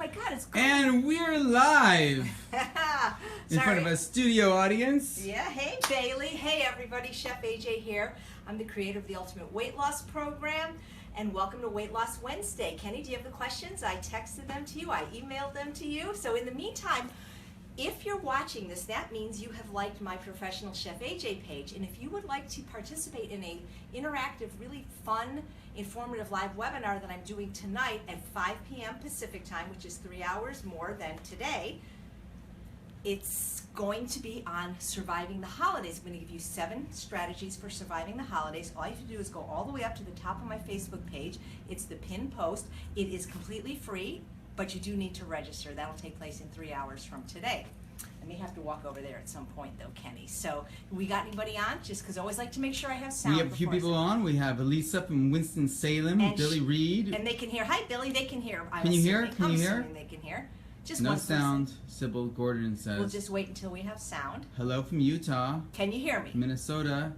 my God, it's good. And we're live in front of a studio audience. Yeah, hey Bailey. Hey everybody, Chef AJ here. I'm the creator of the Ultimate Weight Loss Program, and welcome to Weight Loss Wednesday. Kenny, do you have the questions? I texted them to you, I emailed them to you. So in the meantime, if you're watching this, that means you have liked my Professional Chef AJ page, and if you would like to participate in a interactive, really fun, informative live webinar that I'm doing tonight at 5 p.m. Pacific time, which is 3 hours more than today, it's going to be on surviving the holidays. I'm going to give you 7 strategies for surviving the holidays. All you have to do is go all the way up to the top of my Facebook page. It's the pinned post. It is completely free, but you do need to register. That'll take place in 3 hours from today. I may have to walk over there at some point though, Kenny. So we got anybody on? Just because I always like to make sure I have sound. We have a few people on. We have Elisa from Winston-Salem, and Billy Reed. And they can hear. Hi Billy, they can hear. Can you hear? Can you hear? They can hear. Just no one sound, person. Sybil Gordon says. We'll just wait until we have sound. Hello from Utah. Can you hear me? Minnesota.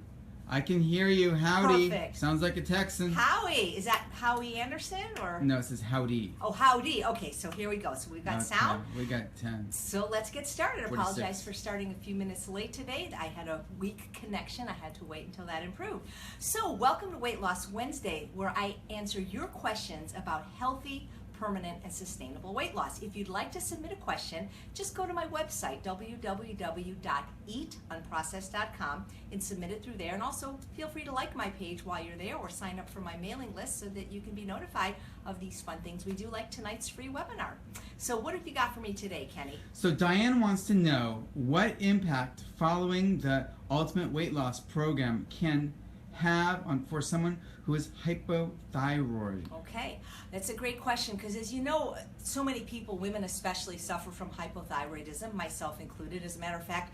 I can hear you. Howdy. Perfect. Sounds like a Texan. Howie. Is that Howie Anderson or? No, it says howdy. Oh, howdy. Okay, so here we go. So we've got sound. We got 10. So let's get started. 46. Apologize for starting a few minutes late today. I had a weak connection. I had to wait until that improved. So welcome to Weight Loss Wednesday, where I answer your questions about healthy, permanent, and sustainable weight loss. If you'd like to submit a question, just go to my website, www.eatunprocessed.com, and submit it through there. And also feel free to like my page while you're there, or sign up for my mailing list so that you can be notified of these fun things we do, like tonight's free webinar. So what have you got for me today, Kenny? So Diane wants to know what impact following the Ultimate Weight Loss Program can have for someone who is hypothyroid. Okay, that's a great question, because as you know, so many people, women especially, suffer from hypothyroidism, myself included. As a matter of fact,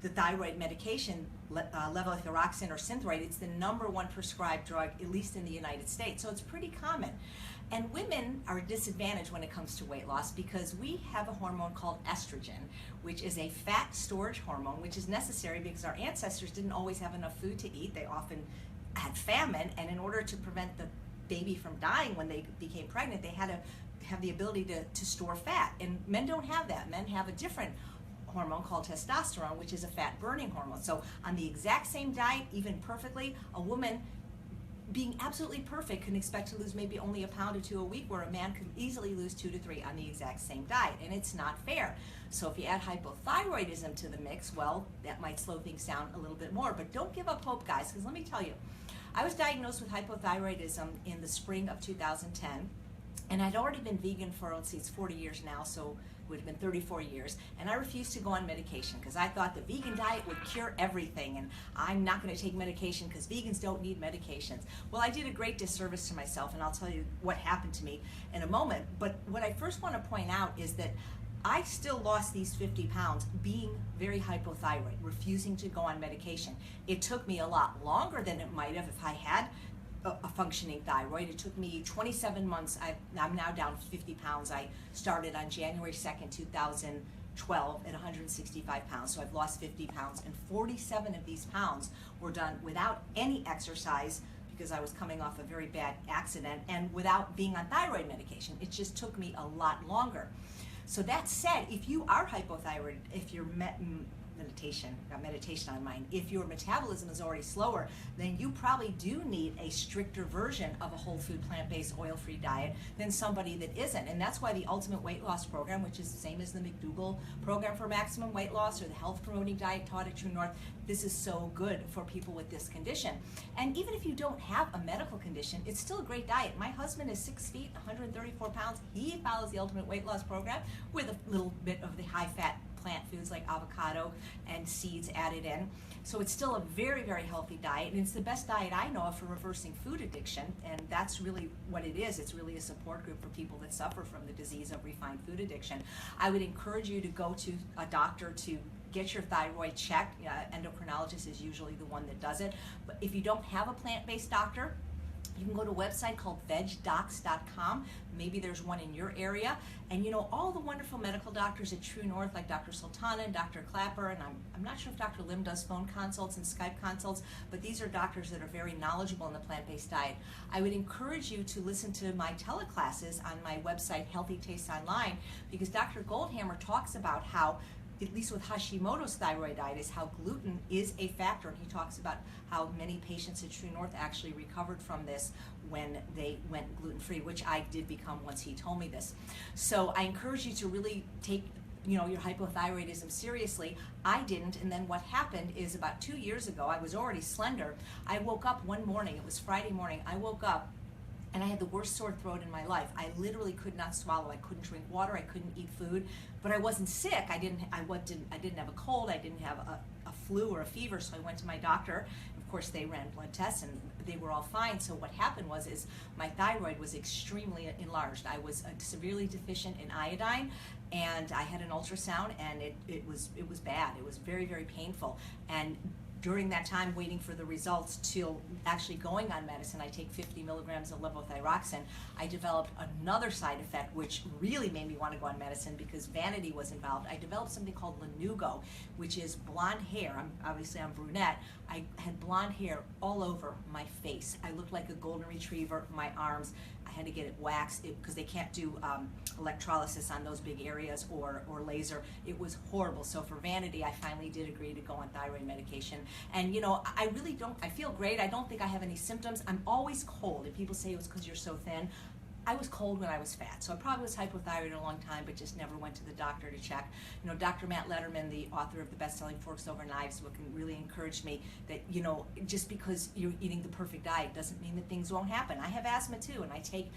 the thyroid medication, levothyroxine or Synthroid, it's the #1 prescribed drug, at least in the United States, so it's pretty common. And women are disadvantaged when it comes to weight loss because we have a hormone called estrogen, which is a fat storage hormone, which is necessary because our ancestors didn't always have enough food to eat. They often had famine, and in order to prevent the baby from dying when they became pregnant, they had to have the ability to store fat. And men don't have that. Men have a different hormone called testosterone, which is a fat burning hormone. So on the exact same diet, even perfectly, a woman being absolutely perfect can expect to lose maybe only 1 pound or 2 a week, where a man can easily lose 2 to 3 on the exact same diet, and it's not fair. So if you add hypothyroidism to the mix, well, that might slow things down a little bit more. But don't give up hope, guys, because let me tell you, I was diagnosed with hypothyroidism in the spring of 2010, and I'd already been vegan for, let's see, it's 40 years now, so it would have been 34 years, and I refused to go on medication because I thought the vegan diet would cure everything, and I'm not going to take medication because vegans don't need medications. Well, I did a great disservice to myself, and I'll tell you what happened to me in a moment. But what I first want to point out is that I still lost these 50 pounds being very hypothyroid, refusing to go on medication. It took me a lot longer than it might have if I had a functioning thyroid. It took me 27 months. I'm now down 50 pounds. I started on January 2nd, 2012 at 165 pounds. So I've lost 50 pounds, and 47 of these pounds were done without any exercise, because I was coming off a very bad accident, and without being on thyroid medication. It just took me a lot longer. So that said, if you are hypothyroid, if you're meditation on mine, if your metabolism is already slower, then you probably do need a stricter version of a whole food, plant-based, oil-free diet than somebody that isn't. And that's why the Ultimate Weight Loss Program, which is the same as the McDougall program for maximum weight loss, or the health promoting diet taught at True North, this is so good for people with this condition. And even if you don't have a medical condition, it's still a great diet. My husband is 6 feet, 134 pounds. He follows the Ultimate Weight Loss Program with a little bit of the high-fat plant foods like avocado and seeds added in. So it's still a very, very healthy diet, and it's the best diet I know of for reversing food addiction, and that's really what it is. It's really a support group for people that suffer from the disease of refined food addiction. I would encourage you to go to a doctor to get your thyroid checked. Endocrinologist is usually the one that does it. But if you don't have a plant-based doctor, You can go to a website called vegdocs.com. Maybe there's one in your area. And you know, all the wonderful medical doctors at True North, like Dr. Sultana and Dr. Clapper, and I'm not sure if Dr. Lim does phone consults and Skype consults, but these are doctors that are very knowledgeable in the plant-based diet. I would encourage you to listen to my teleclasses on my website, Healthy Tastes Online, because Dr. Goldhammer talks about how, at least with Hashimoto's thyroiditis, how gluten is a factor. And he talks about how many patients at True North actually recovered from this when they went gluten-free, which I did become once he told me this. So I encourage you to really take your hypothyroidism seriously. I didn't, and then what happened is about 2 years ago, I was already slender. I woke up one morning, it was Friday morning, I woke up and I had the worst sore throat in my life. I literally could not swallow. I couldn't drink water. I couldn't eat food. But I wasn't sick. I didn't have a cold. I didn't have a flu or a fever. So I went to my doctor. Of course, they ran blood tests and they were all fine. So what happened was my thyroid was extremely enlarged. I was severely deficient in iodine, and I had an ultrasound, and it was bad. It was very, very painful. And during that time waiting for the results till actually going on medicine, I take 50 milligrams of levothyroxine, I developed another side effect which really made me want to go on medicine because vanity was involved. I developed something called lanugo, which is blonde hair. I'm brunette. I had blonde hair all over my face. I looked like a golden retriever, my arms. I had to get it waxed because they can't do electrolysis on those big areas or laser. It was horrible. So for vanity, I finally did agree to go on thyroid medication. And I really don't, I feel great. I don't think I have any symptoms. I'm always cold. If people say it was because you're so thin, I was cold when I was fat. So I probably was hypothyroid a long time, but just never went to the doctor to check. Dr. Matt Letterman, the author of the best-selling Forks Over Knives book, really encouraged me that, just because you're eating the perfect diet doesn't mean that things won't happen. I have asthma too, and I take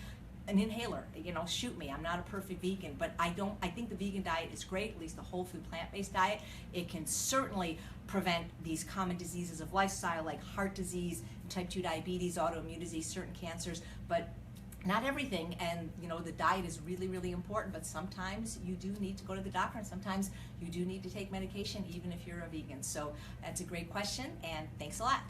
an inhaler, shoot me. I'm not a perfect vegan, but I think the vegan diet is great, at least the whole food plant-based diet. It can certainly prevent these common diseases of lifestyle like heart disease, type 2 diabetes, autoimmune disease, certain cancers, but not everything. And the diet is really, really important, but sometimes you do need to go to the doctor, and sometimes you do need to take medication even if you're a vegan. So that's a great question, and thanks a lot.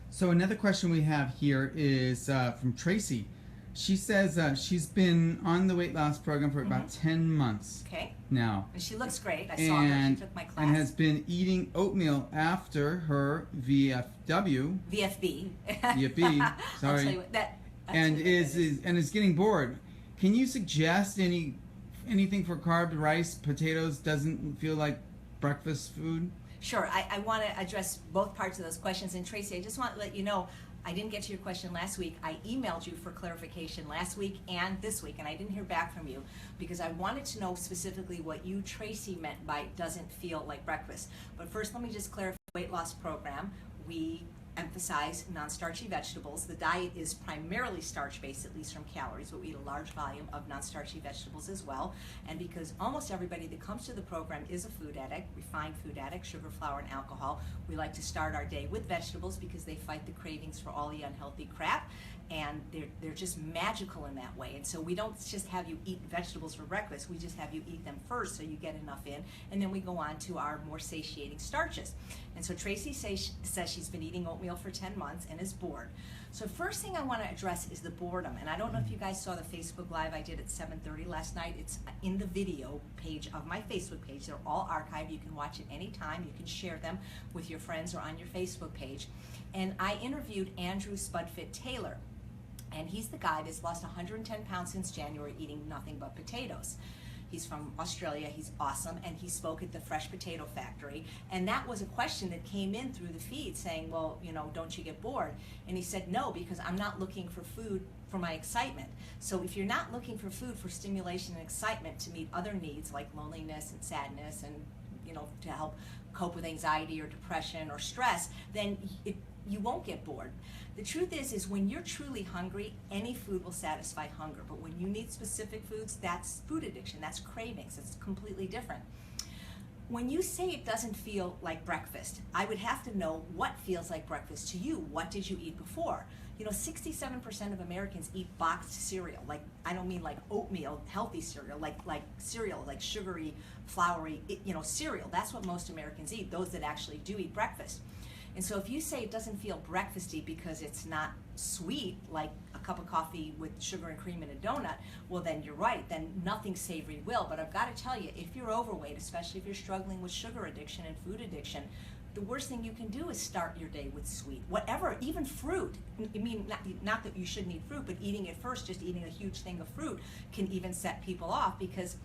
So another question we have here is from Tracy. She says she's been on the weight loss program for about 10 months now. And she looks great. I saw her. She took my class. And has been eating oatmeal after her VFW. VFB. VFB, sorry. I'll tell you what, and is getting bored. Can you suggest anything for carb, rice, potatoes doesn't feel like breakfast food? Sure. I want to address both parts of those questions. And Tracy, I just want to let you know, I didn't get to your question last week. I emailed you for clarification last week and this week, and I didn't hear back from you because I wanted to know specifically what you, Tracy, meant by doesn't feel like breakfast. But first, let me just clarify the weight loss program. We emphasize non-starchy vegetables. The diet is primarily starch-based, at least from calories, but we eat a large volume of non-starchy vegetables as well. And because almost everybody that comes to the program is a food addict, refined food addict, sugar, flour, and alcohol, we like to start our day with vegetables because they fight the cravings for all the unhealthy crap, and they're just magical in that way. And so we don't just have you eat vegetables for breakfast, we just have you eat them first so you get enough in, and then we go on to our more satiating starches. And so Tracy says she's been eating oatmeal for 10 months and is bored. So first thing I want to address is the boredom. And I don't know if you guys saw the Facebook Live I did at 7:30 last night. It's in the video page of my Facebook page. They're all archived. You can watch it anytime. You can share them with your friends or on your Facebook page. And I interviewed Andrew Spudfit Taylor. And he's the guy that's lost 110 pounds since January eating nothing but potatoes. He's from Australia, he's awesome, and he spoke at the Fresh Potato Factory. And that was a question that came in through the feed saying, well, don't you get bored? And he said, no, because I'm not looking for food for my excitement. So if you're not looking for food for stimulation and excitement to meet other needs like loneliness and sadness and, to help cope with anxiety or depression or stress, then you won't get bored. The truth is when you're truly hungry, any food will satisfy hunger. But when you need specific foods, that's food addiction, that's cravings, it's completely different. When you say it doesn't feel like breakfast, I would have to know what feels like breakfast to you. What did you eat before? 67% of Americans eat boxed cereal. Like, I don't mean like oatmeal, healthy cereal, like cereal, like sugary, floury, cereal. That's what most Americans eat, those that actually do eat breakfast. And so if you say it doesn't feel breakfasty because it's not sweet, like a cup of coffee with sugar and cream and a donut, well then you're right, then nothing savory will. But I've got to tell you, if you're overweight, especially if you're struggling with sugar addiction and food addiction, the worst thing you can do is start your day with sweet. Whatever, even fruit. I mean, not that you shouldn't eat fruit, but eating it first, just eating a huge thing of fruit can even set people off because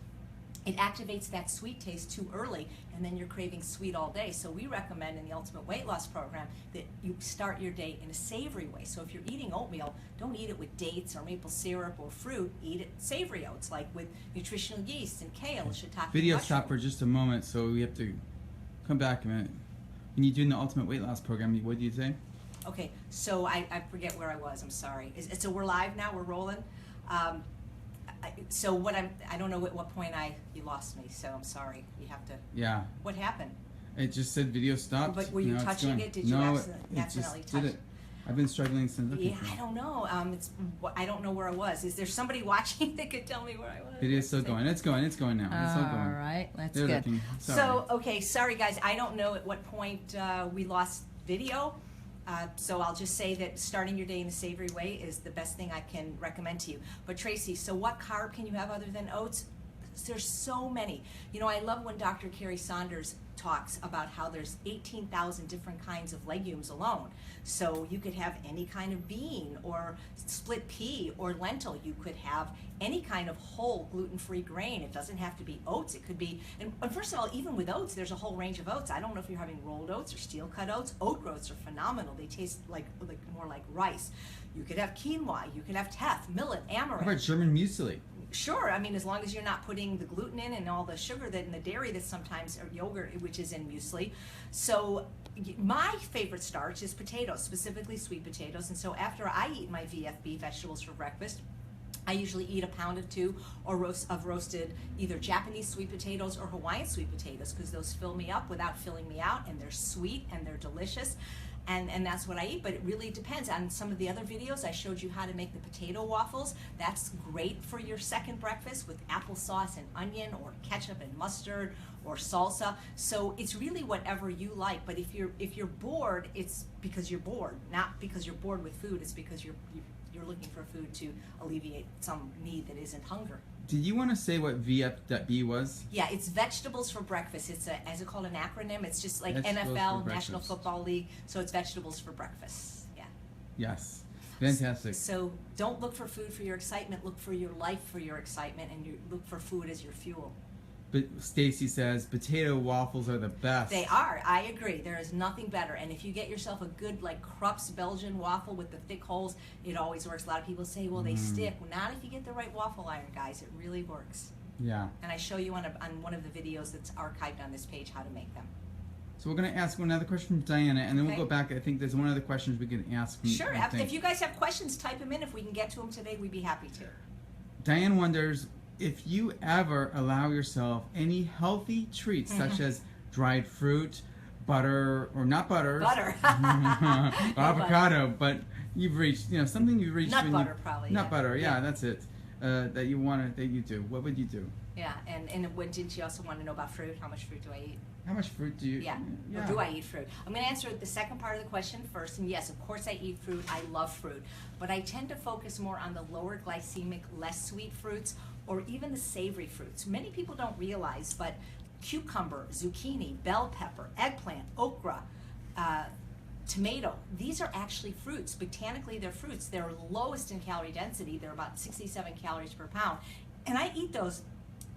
it activates that sweet taste too early, and then you're craving sweet all day. So we recommend in the Ultimate Weight Loss Program that you start your day in a savory way. So if you're eating oatmeal, don't eat it with dates or maple syrup or fruit. Eat it savory oats, like with nutritional yeast and kale and shiitake. Video mushroom. stop for just a moment, so we have to come back a minute. When you're doing the Ultimate Weight Loss Program, what do you say? Okay, so I forget where I was. I'm sorry. So we're live now. We're rolling. So I don't know at what point you lost me. So I'm sorry. You have to. Yeah. What happened? It just said video stopped. But were you touching it? Did you accidentally touch it? I've been struggling since. Yeah, I don't know. I don't know where I was. Is there somebody watching that could tell me where I was? It is still going. It's going. It's going now. It's still going. All right, that's They're good. looking. Sorry. So, okay, sorry guys. I don't know at what point we lost video. So I'll just say that starting your day in a savory way is the best thing I can recommend to you. But Tracy, so what carb can you have other than oats? There's so many. You know, I love when Dr. Carrie Saunders talks about how there's 18,000 different kinds of legumes alone. So you could have any kind of bean or split pea or lentil. You could have any kind of whole gluten-free grain. It doesn't have to be oats. It could be, and first of all, even with oats, there's a whole range of oats. I don't know if you're having rolled oats or steel-cut oats. Oat groats are phenomenal. They taste like more like rice. You could have quinoa. You could have teff, millet, amaranth. How about German muesli? Sure, I mean, as long as you're not putting the gluten in and all the sugar that in the dairy that sometimes, or yogurt, which is in muesli. So my favorite starch is potatoes, specifically sweet potatoes. And so after I eat my VFB, vegetables for breakfast, I usually eat a pound or two of roasted either Japanese sweet potatoes or Hawaiian sweet potatoes, because those fill me up without filling me out, and they're sweet and they're delicious. And that's what I eat, but it really depends. On some of the other videos, I showed you how to make the potato waffles. That's great for your second breakfast with applesauce and onion or ketchup and mustard or salsa. So it's really whatever you like. But if you're bored, it's because you're bored, not because you're bored with food. It's because you're looking for food to alleviate some need that isn't hunger. Did you want to say what VFB was? Yeah, it's vegetables for breakfast. It's is it called an acronym? It's just like Vegetables NFL, for National breakfast. Football League. So it's vegetables for breakfast. Yeah. Yes. Fantastic. So don't look for food for your excitement. Look for your life for your excitement, and you look for food as your fuel. But Stacy says potato waffles are the best. They are. I agree. There is nothing better. And if you get yourself a good like Krupp's Belgian waffle with the thick holes, it always works. A lot of people say, well, they stick. Well, not if you get the right waffle iron, guys. It really works. Yeah. And I show you on one of the videos that's archived on this page how to make them. So we're going to ask another question from Diana, and then we'll Okay. go back. I think there's one other question we can ask. Sure. If you guys have questions, type them in. If we can get to them today, we'd be happy to. Diane wonders if you ever allow yourself any healthy treats such as dried fruit, butter, or not butter. Butter. Avocado, but you've reached, something you've reached. Nut when butter, probably. Nut yeah. butter, yeah, Yeah. that's it. That you do. What would you do? Yeah, and what did you also want to know about fruit? How much fruit do I eat? How much fruit do you? Yeah. Or do I eat fruit? I'm going to answer the second part of the question first. And yes, of course I eat fruit. I love fruit. But I tend to focus more on the lower glycemic, less sweet fruits, or even the savory fruits. Many people don't realize, but cucumber, zucchini, bell pepper, eggplant, okra, tomato, these are actually fruits. Botanically, they're fruits. They're lowest in calorie density. They're about 67 calories per pound. And I eat those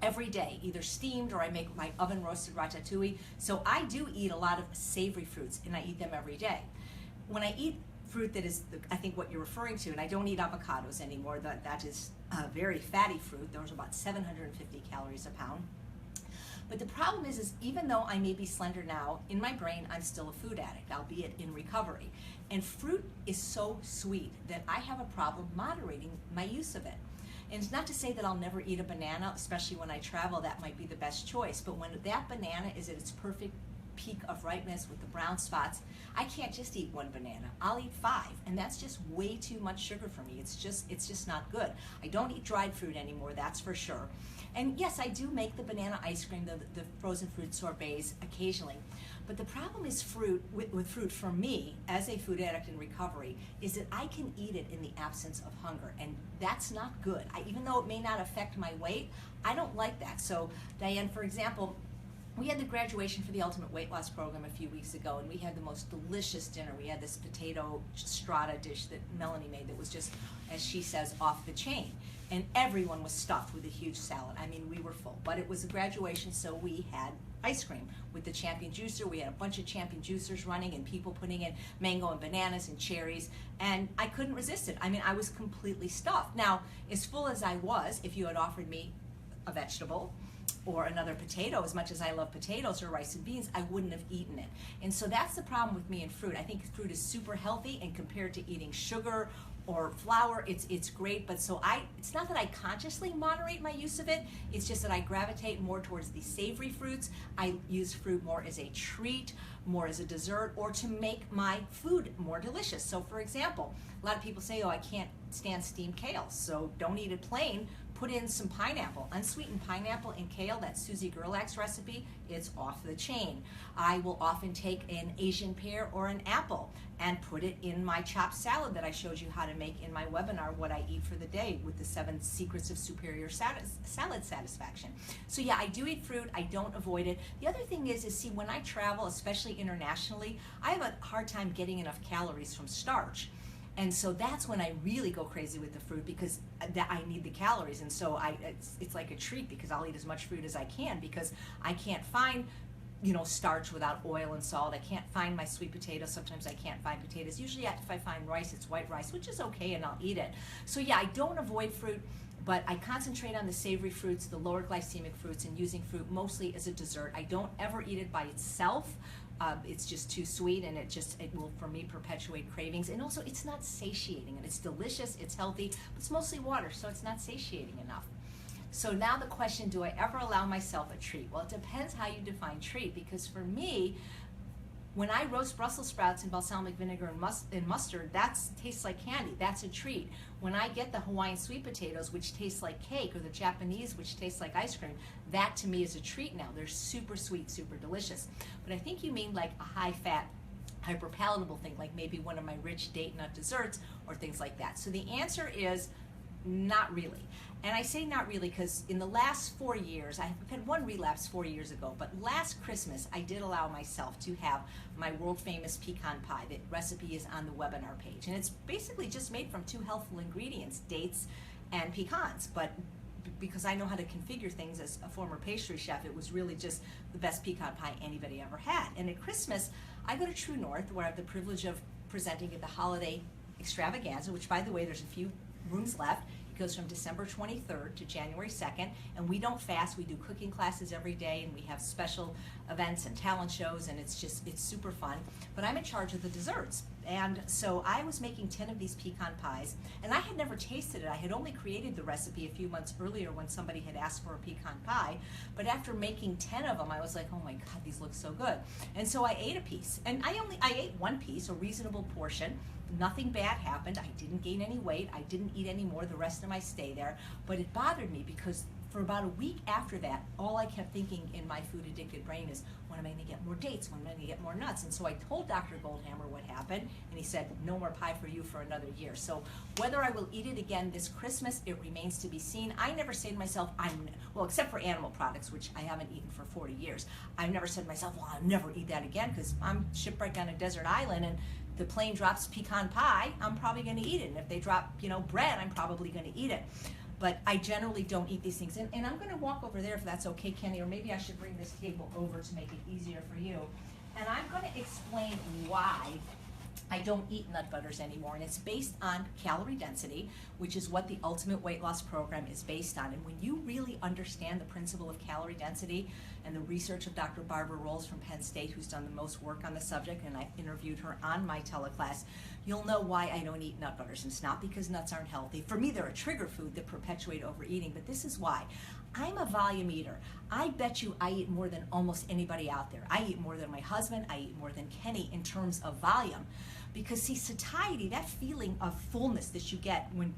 every day, either steamed or I make my oven roasted ratatouille. So I do eat a lot of savory fruits, and I eat them every day. When I eat fruit that is, I think what you're referring to, and I don't eat avocados anymore, that is a very fatty fruit. Those are about 750 calories a pound. But the problem is even though I may be slender now, in my brain I'm still a food addict, albeit in recovery. And fruit is so sweet that I have a problem moderating my use of it. And it's not to say that I'll never eat a banana, especially when I travel. That might be the best choice. But when that banana is at its perfect peak of ripeness with the brown spots, I can't just eat one banana. I'll eat 5, and that's just way too much sugar for me. It's just not good. I don't eat dried fruit anymore, that's for sure. And yes, I do make the banana ice cream, the frozen fruit sorbets occasionally. But the problem is with fruit for me, as a food addict in recovery, is that I can eat it in the absence of hunger, and that's not good. Even though it may not affect my weight, I don't like that. So Diane, for example, we had the graduation for the Ultimate Weight Loss Program a few weeks ago, and we had the most delicious dinner. We had this potato strata dish that Melanie made that was just, as she says, off the chain. And everyone was stuffed with a huge salad. I mean, we were full. But it was a graduation, so we had ice cream with the champion juicer. We had a bunch of champion juicers running and people putting in mango and bananas and cherries, and I couldn't resist it. I mean, I was completely stuffed. Now, as full as I was, if you had offered me a vegetable or another potato, as much as I love potatoes or rice and beans, I wouldn't have eaten it. And so that's the problem with me and fruit. I think fruit is super healthy, and compared to eating sugar or flour, it's great. But so it's not that I consciously moderate my use of it, it's just that I gravitate more towards the savory fruits. I use fruit more as a treat, more as a dessert, or to make my food more delicious. So for example, a lot of people say, oh, I can't stand steamed kale, so don't eat it plain. Put in some pineapple, unsweetened pineapple and kale, that Susie Gerlach's recipe, it's off the chain. I will often take an Asian pear or an apple and put it in my chopped salad that I showed you how to make in my webinar, What I Eat for the Day, with the 7 Secrets of Superior Salad Satisfaction. So yeah, I do eat fruit, I don't avoid it. The other thing is see, when I travel, especially internationally, I have a hard time getting enough calories from starch. And so that's when I really go crazy with the fruit, because I need the calories. And so it's like a treat, because I'll eat as much fruit as I can, because I can't find, starch without oil and salt. I can't find my sweet potatoes. Sometimes I can't find potatoes. Usually if I find rice, it's white rice, which is okay, and I'll eat it. So yeah, I don't avoid fruit, but I concentrate on the savory fruits, the lower glycemic fruits, and using fruit mostly as a dessert. I don't ever eat it by itself. It's just too sweet, and it will, for me, perpetuate cravings. And also, it's not satiating, and it's delicious, it's healthy, but it's mostly water, so it's not satiating enough. So now the question, do I ever allow myself a treat? Well, it depends how you define treat, because for me, when I roast Brussels sprouts in balsamic vinegar and mustard, that tastes like candy. That's a treat. When I get the Hawaiian sweet potatoes, which taste like cake, or the Japanese, which tastes like ice cream, that to me is a treat now. They're super sweet, super delicious. But I think you mean like a high-fat, hyper-palatable thing, like maybe one of my rich date nut desserts or things like that. So the answer is not really. And I say not really because in the last 4 years, I've had one relapse 4 years ago, but last Christmas I did allow myself to have my world famous pecan pie. The recipe is on the webinar page, and it's basically just made from 2 healthful ingredients, dates and pecans. But because I know how to configure things as a former pastry chef, it was really just the best pecan pie anybody ever had. And at Christmas, I go to True North, where I have the privilege of presenting at the holiday extravaganza, which, by the way, there's a few rooms left. It goes from December 23rd to January 2nd, and we don't fast. We do cooking classes every day, and we have special events and talent shows, and it's super fun. But I'm in charge of the desserts. And so I was making 10 of these pecan pies, and I had never tasted it. I had only created the recipe a few months earlier when somebody had asked for a pecan pie. But after making 10 of them, I was like, oh my God, these look so good. And so I ate a piece, and I ate one piece, a reasonable portion. Nothing bad happened. I didn't gain any weight. I didn't eat any more the rest of my stay there. But it bothered me because for about a week after that, all I kept thinking in my food addicted brain is, when am I going to get more dates? When am I going to get more nuts? And so I told Dr. Goldhammer what happened, and he said, no more pie for you for another year. So whether I will eat it again this Christmas, it remains to be seen. I never say to myself, well, except for animal products, which I haven't eaten for 40 years. I've never said to myself, well, I'll never eat that again, because I'm shipwrecked on a desert island, and the plane drops pecan pie, I'm probably going to eat it. And if they drop, bread, I'm probably going to eat it. But I generally don't eat these things. And I'm going to walk over there if that's okay, Kenny, or maybe I should bring this table over to make it easier for you. And I'm going to explain why I don't eat nut butters anymore, and it's based on calorie density, which is what the Ultimate Weight Loss Program is based on. And when you really understand the principle of calorie density and the research of Dr. Barbara Rolls from Penn State, who's done the most work on the subject, and I've interviewed her on my teleclass, you'll know why I don't eat nut butters. And it's not because nuts aren't healthy. For me, they're a trigger food that perpetuate overeating, but this is why. I'm a volume eater. I bet you I eat more than almost anybody out there. I eat more than my husband. I eat more than Kenny in terms of volume. Because see, satiety, that feeling of fullness that you get when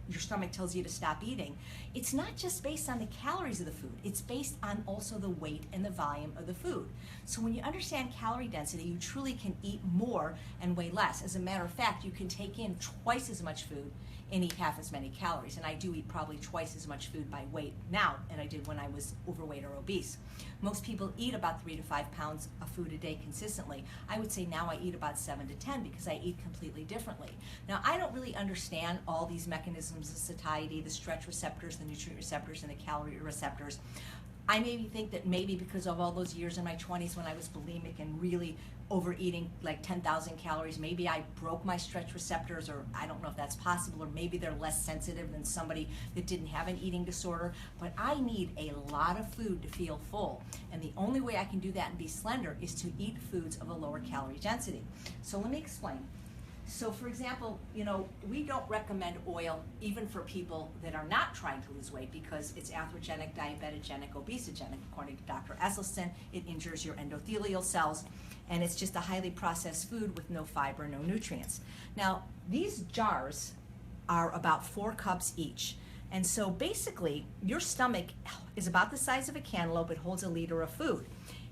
your stomach tells you to stop eating, it's not just based on the calories of the food, it's based on also the weight and the volume of the food. So when you understand calorie density, you truly can eat more and weigh less. As a matter of fact, you can take in twice as much food and eat half as many calories. And I do eat probably twice as much food by weight now than I did when I was overweight or obese. Most people eat about 3 to 5 pounds of food a day consistently. I would say now I eat about 7 to 10 because I eat completely differently. Now, I don't really understand all these mechanisms of satiety, the stretch receptors, the nutrient receptors, and the calorie receptors. I maybe think that maybe because of all those years in my 20s when I was bulimic and really overeating like 10,000 calories, maybe I broke my stretch receptors, or I don't know if that's possible, or maybe they're less sensitive than somebody that didn't have an eating disorder. But I need a lot of food to feel full, and the only way I can do that and be slender is to eat foods of a lower calorie density. So let me explain. So for example, we don't recommend oil even for people that are not trying to lose weight because it's atherogenic, diabetogenic, obesogenic. According to Dr. Esselstyn, it injures your endothelial cells, and it's just a highly processed food with no fiber, no nutrients. Now, these jars are about 4 cups each. And so basically, your stomach is about the size of a cantaloupe. It holds a liter of food.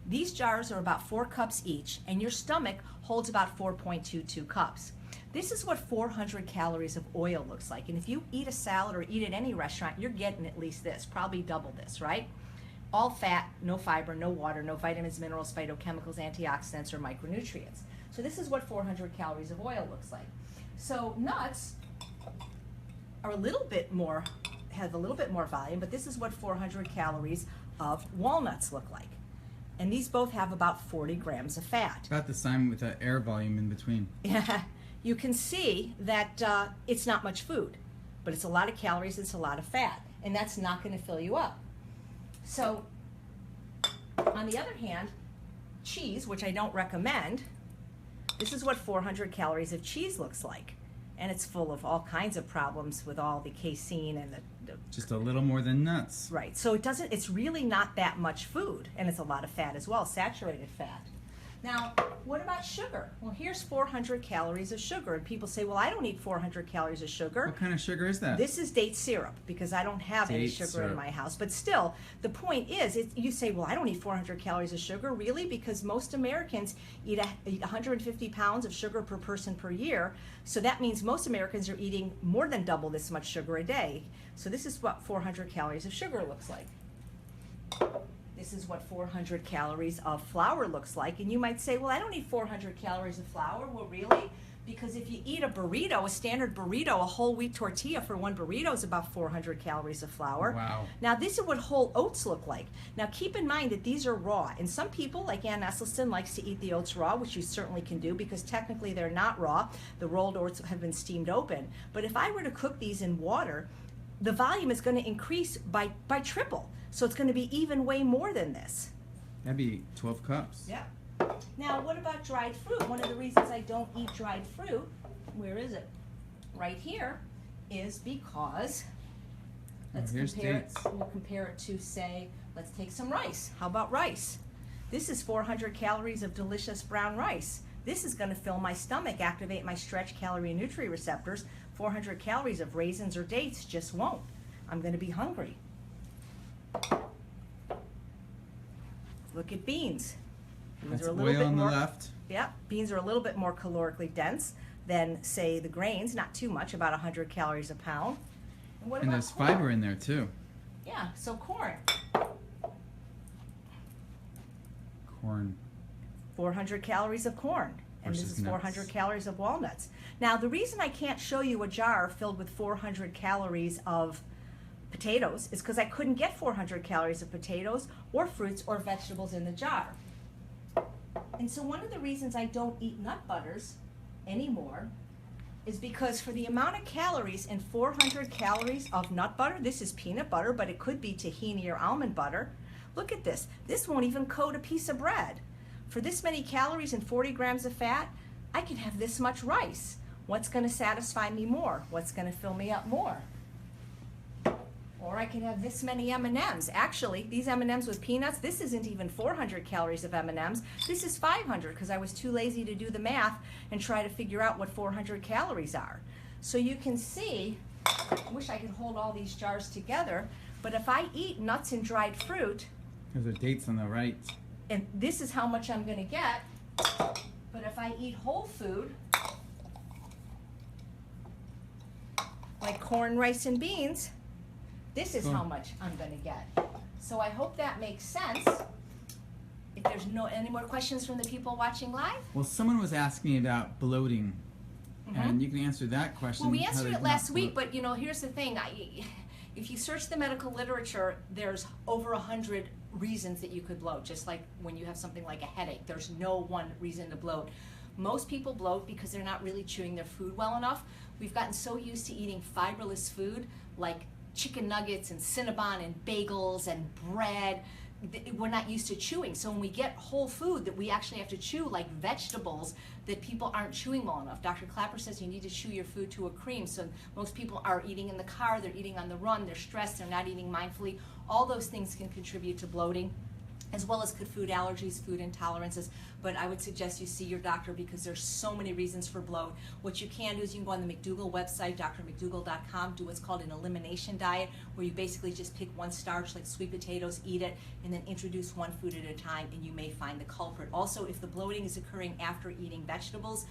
These jars are about 4 cups each, and your stomach holds about 4.22 cups. This is what 400 calories of oil looks like. And if you eat a salad or eat at any restaurant, you're getting at least this, probably double this, right? All fat, no fiber, no water, no vitamins, minerals, phytochemicals, antioxidants, or micronutrients. So this is what 400 calories of oil looks like. So nuts are a little bit more, have a little bit more volume, but this is what 400 calories of walnuts look like. And these both have about 40 grams of fat. About the same with the air volume in between. Yeah. You can see that it's not much food, but it's a lot of calories, it's a lot of fat, and that's not going to fill you up. So, on the other hand, cheese, which I don't recommend, this is what 400 calories of cheese looks like. And it's full of all kinds of problems with all the casein and the just a little more than nuts. Right, so it's really not that much food, and it's a lot of fat as well, saturated fat. Now, what about sugar? Well, here's 400 calories of sugar, and people say, well, I don't eat 400 calories of sugar. What kind of sugar is that? This is date syrup, because I don't have any sugar in my house. But still, the point is, you say, well, I don't eat 400 calories of sugar. Really? Because most Americans eat 150 pounds of sugar per person per year. So that means most Americans are eating more than double this much sugar a day. So this is what 400 calories of sugar looks like. This is what 400 calories of flour looks like. And you might say, well, I don't eat 400 calories of flour. Well, really? Because if you eat a burrito, a standard burrito, a whole wheat tortilla for one burrito is about 400 calories of flour. Wow. Now, this is what whole oats look like. Now, keep in mind that these are raw. And some people, like Ann Esselstyn, likes to eat the oats raw, which you certainly can do because technically they're not raw. The rolled oats have been steamed open. But if I were to cook these in water, the volume is going to increase by triple. So it's going to be even way more than this. That'd be 12 cups. Yeah. Now, what about dried fruit? One of the reasons I don't eat dried fruit, where is it? Right here, is because, let's compare it to, say, let's take some rice. How about rice? This is 400 calories of delicious brown rice. This is going to fill my stomach, activate my stretch calorie and nutrient receptors. 400 calories of raisins or dates just won't. I'm going to be hungry. Look at beans. Beans That's are a little oil bit on more, the left. Yeah, beans are a little bit more calorically dense than, say, the grains. Not too much, about 100 calories a pound. And what And about there's corn? fiber in there too. Yeah, so corn. Corn. 400 calories of corn. And this Versus is 400 nuts. calories of walnuts. Now, the reason I can't show you a jar filled with 400 calories of potatoes is because I couldn't get 400 calories of potatoes or fruits or vegetables in the jar. And so one of the reasons I don't eat nut butters anymore is because for the amount of calories in 400 calories of nut butter, this is peanut butter, but it could be tahini or almond butter. Look at this. This won't even coat a piece of bread. For this many calories and 40 grams of fat, I can have this much rice. What's going to satisfy me more? What's going to fill me up more? Or I could have this many M&Ms. Actually, these M&Ms with peanuts, this isn't even 400 calories of M&Ms. This is 500 because I was too lazy to do the math and try to figure out what 400 calories are. So you can see I wish I could hold all these jars together, but if I eat nuts and dried fruit, There's the dates on the right. and this is how much I'm going to get, but if I eat whole food, like corn, rice, and beans, this is how much I'm going to get. So I hope that makes sense. If there's any more questions from the people watching live? Well, someone was asking about bloating, and you can answer that question. Well, we how answered to it last not week, bloat. but you know, here's the thing. If you search the medical literature, there's over 100 reasons that you could bloat, just like when you have something like a headache. There's no one reason to bloat. Most people bloat because they're not really chewing their food well enough. We've gotten so used to eating fiberless food like chicken nuggets and Cinnabon and bagels and bread. We're not used to chewing. So when we get whole food that we actually have to chew, like vegetables, that people aren't chewing well enough. Dr. Clapper says you need to chew your food to a cream. So most people are eating in the car, they're eating on the run, they're stressed, they're not eating mindfully. All those things can contribute to bloating, as well as could food allergies, food intolerances. But I would suggest you see your doctor because there's so many reasons for bloat. What you can do is you can go on the McDougall website, drmcdougall.com, do what's called an elimination diet, where you basically just pick one starch, like sweet potatoes, eat it, and then introduce one food at a time, and you may find the culprit. Also, if the bloating is occurring after eating vegetables,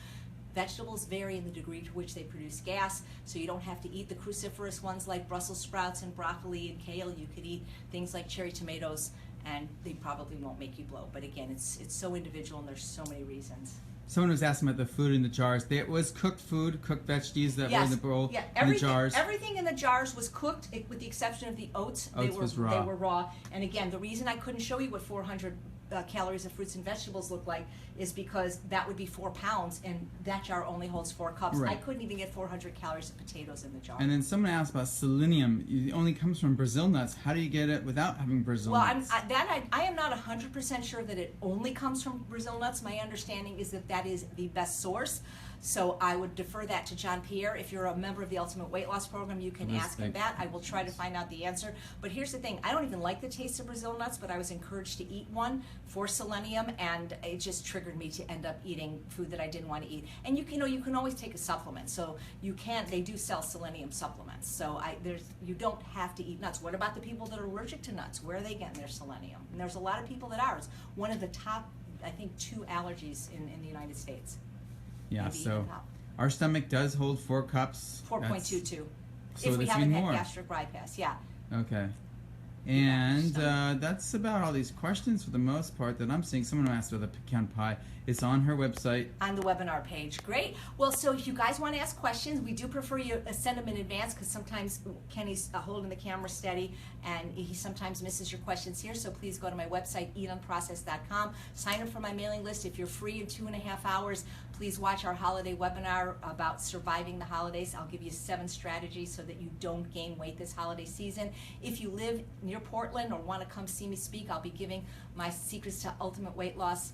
vegetables vary in the degree to which they produce gas, so you don't have to eat the cruciferous ones like Brussels sprouts and broccoli and kale. You could eat things like cherry tomatoes, and they probably won't make you bloat. But again, it's so individual, and there's so many reasons. Someone was asking about the food in the jars. There was cooked food, cooked veggies that were in the bowl, in the jars. Everything in the jars was cooked, with the exception of the oats. Was raw. They were raw. And again, the reason I couldn't show you what 400 calories of fruits and vegetables look like is because that would be 4 pounds, and that jar only holds 4 cups. Right. I couldn't even get 400 calories of potatoes in the jar. And then someone asked about selenium. It only comes from Brazil nuts. How do you get it without having Brazil nuts? I am not 100% sure that it only comes from Brazil nuts. My understanding is that that is the best source. So I would defer that to John Pierre. If you're a member of the Ultimate Weight Loss Program, you can ask him that. I will try to find out the answer. But here's the thing. I don't even like the taste of Brazil nuts, but I was encouraged to eat one for selenium, and it just triggered me to end up eating food that I didn't want to eat. And you can always take a supplement. So they do sell selenium supplements. So you don't have to eat nuts. What about the people that are allergic to nuts? Where are they getting their selenium? And there's a lot of people that are. It's one of the top, I think, 2 allergies in the United States. Yeah, so our stomach does hold 4 cups. 4.22. So if we that's haven't even had more. gastric bypass, yeah. Okay. And that's about all these questions for the most part that I'm seeing. Someone asked about the pecan pie. It's on her website. On the webinar page. Great. Well, so if you guys want to ask questions, we do prefer you send them in advance, because sometimes Kenny's holding the camera steady and he sometimes misses your questions here. So please go to my website, eatunprocessed.com. Sign up for my mailing list. If you're free in 2.5 hours, please watch our holiday webinar about surviving the holidays. I'll give you 7 strategies so that you don't gain weight this holiday season. If you live near Portland or want to come see me speak, I'll be giving my Secrets to Ultimate Weight Loss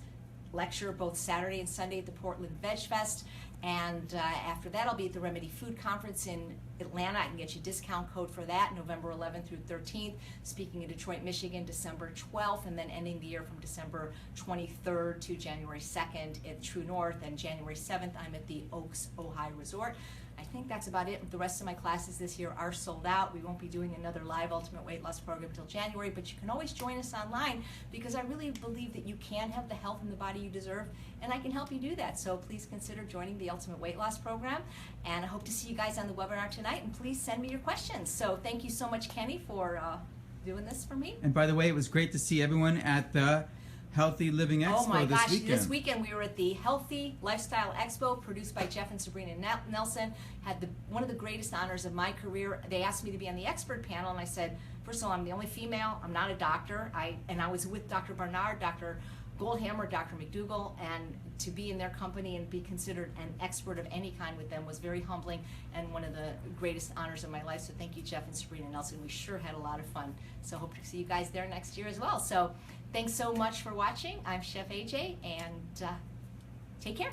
lecture both Saturday and Sunday at the Portland Veg Fest. And after that, I'll be at the Remedy Food Conference in Atlanta. I can get you a discount code for that, November 11th through 13th. Speaking in Detroit, Michigan, December 12th, and then ending the year from December 23rd to January 2nd at True North, and January 7th, I'm at the Oaks Ojai Resort. I think that's about it. The rest of my classes this year are sold out. We won't be doing another live Ultimate Weight Loss program until January, but you can always join us online, because I really believe that you can have the health and the body you deserve, and I can help you do that. So please consider joining the Ultimate Weight Loss program, and I hope to see you guys on the webinar tonight, and please send me your questions. So thank you so much, Kenny, for doing this for me. And by the way, it was great to see everyone at the Healthy Living Expo Oh my gosh, this weekend. this weekend we were at the Healthy Lifestyle Expo, produced by Jeff and Sabrina Nelson. Had one of the greatest honors of my career. They asked me to be on the expert panel, and I said, first of all, I'm the only female, I'm not a doctor, and I was with Dr. Barnard, Dr. Goldhammer, Dr. McDougall, and to be in their company and be considered an expert of any kind with them was very humbling and one of the greatest honors of my life. So thank you, Jeff and Sabrina Nelson. We sure had a lot of fun. So hope to see you guys there next year as well. So thanks so much for watching. I'm Chef AJ, and take care.